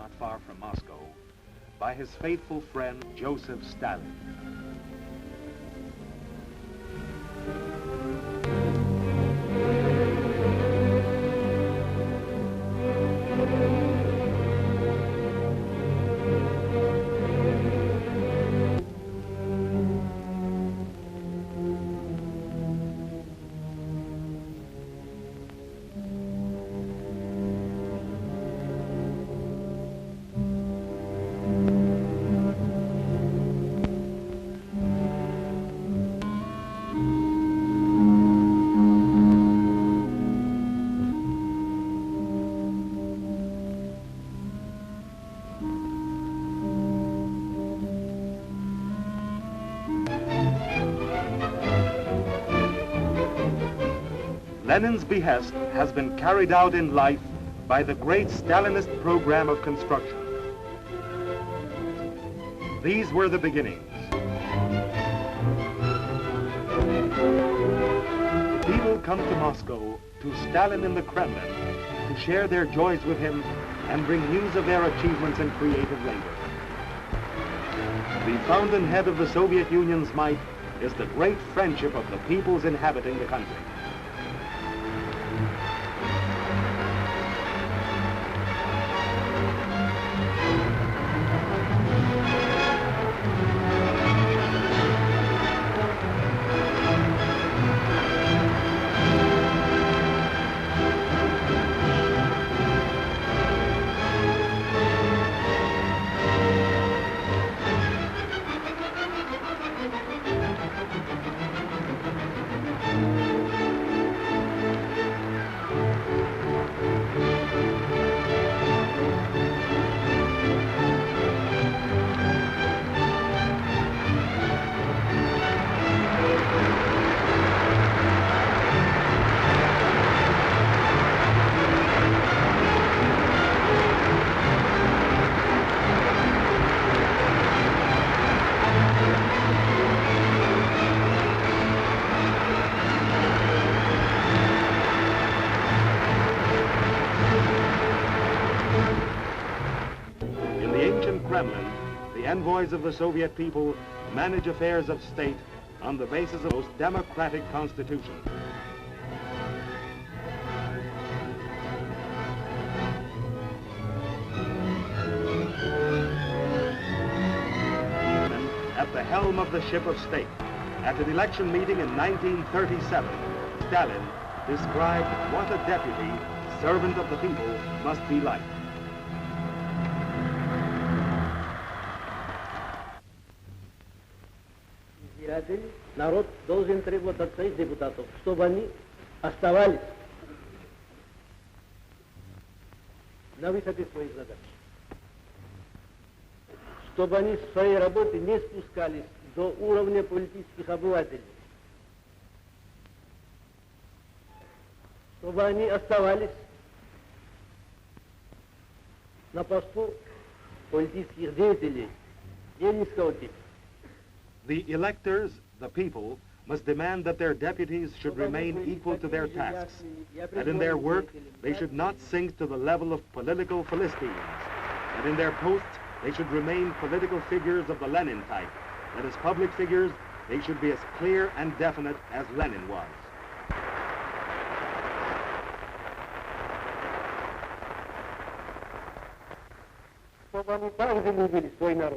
not far from Moscow, by his faithful friend Joseph Stalin. Lenin's behest has been carried out in life by the great Stalinist program of construction. These were the beginnings. People come to Moscow, to Stalin in the Kremlin, to share their joys with him and bring news of their achievements in creative labor. The fountainhead of the Soviet Union's might is the great friendship of the peoples inhabiting the country. Kremlin, the envoys of the Soviet people manage affairs of state on the basis of the most democratic constitution. At the helm of the ship of state, at an election meeting in 1937, Stalin described what a deputy, servant of the people, must be like. Народ должен требовать от своих депутатов, чтобы они оставались на высоте своих задач. Чтобы они в своей работе не спускались до уровня политических обывателей. Чтобы они оставались на посту политических деятелей ленинского типа. The electors, the people, must demand that their deputies should remain equal to their tasks, that in their work they should not sink to the level of political Philistines, that in their posts they should remain political figures of the Lenin type, that as public figures they should be as clear and definite as Lenin was.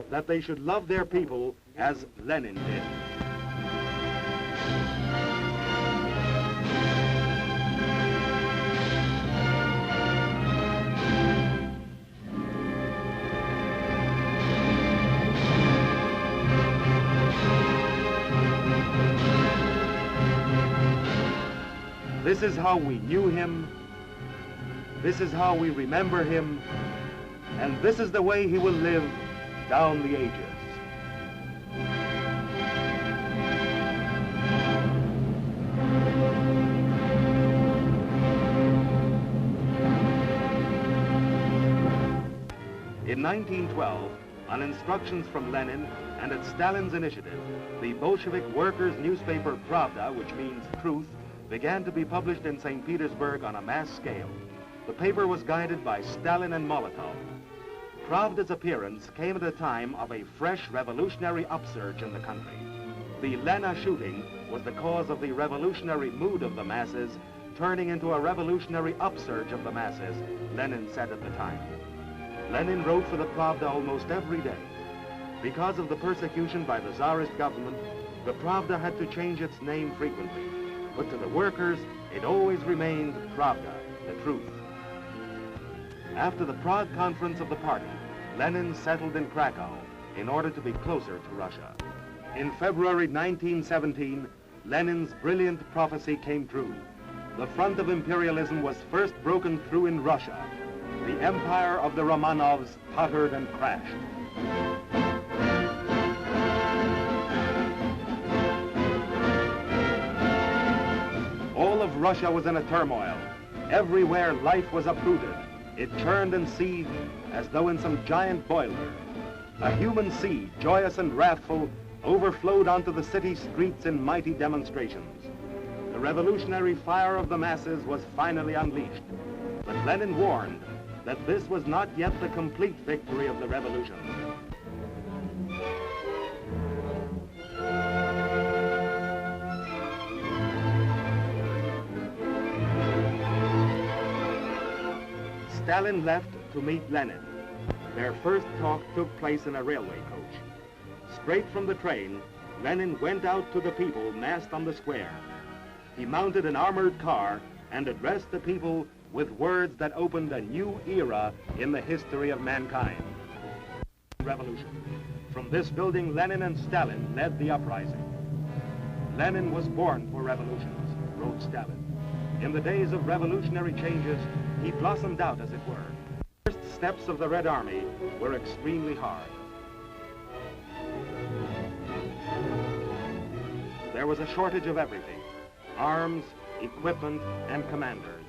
That they should love their people as Lenin did. This is how we knew him, this is how we remember him, and this is the way he will live down the ages. In 1912, on instructions from Lenin and at Stalin's initiative, the Bolshevik workers' newspaper Pravda, which means truth, began to be published in St. Petersburg on a mass scale. The paper was guided by Stalin and Molotov. Pravda's appearance came at a time of a fresh revolutionary upsurge in the country. The Lena shooting was the cause of the revolutionary mood of the masses turning into a revolutionary upsurge of the masses, Lenin said at the time. Lenin wrote for the Pravda almost every day. Because of the persecution by the Tsarist government, the Pravda had to change its name frequently. But to the workers, it always remained Pravda, the truth. After the Prague conference of the party, Lenin settled in Krakow in order to be closer to Russia. In February 1917, Lenin's brilliant prophecy came true. The front of imperialism was first broken through in Russia. The empire of the Romanovs tottered and crashed. All of Russia was in a turmoil. Everywhere life was uprooted. It churned and seethed as though in some giant boiler. A human sea, joyous and wrathful, overflowed onto the city streets in mighty demonstrations. The revolutionary fire of the masses was finally unleashed. But Lenin warned that this was not yet the complete victory of the revolution. Stalin left to meet Lenin. Their first talk took place in a railway coach. Straight from the train, Lenin went out to the people massed on the square. He mounted an armored car and addressed the people with words that opened a new era in the history of mankind. Revolution. From this building, Lenin and Stalin led the uprising. Lenin was born for revolutions, wrote Stalin. In the days of revolutionary changes, he blossomed out, as it were. The first steps of the Red Army were extremely hard. There was a shortage of everything: arms, equipment, and commanders.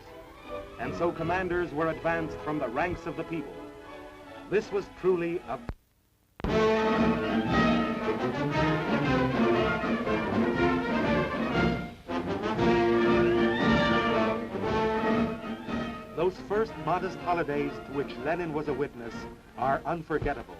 And so commanders were advanced from the ranks of the people. This was truly a... Those first modest holidays to which Lenin was a witness are unforgettable.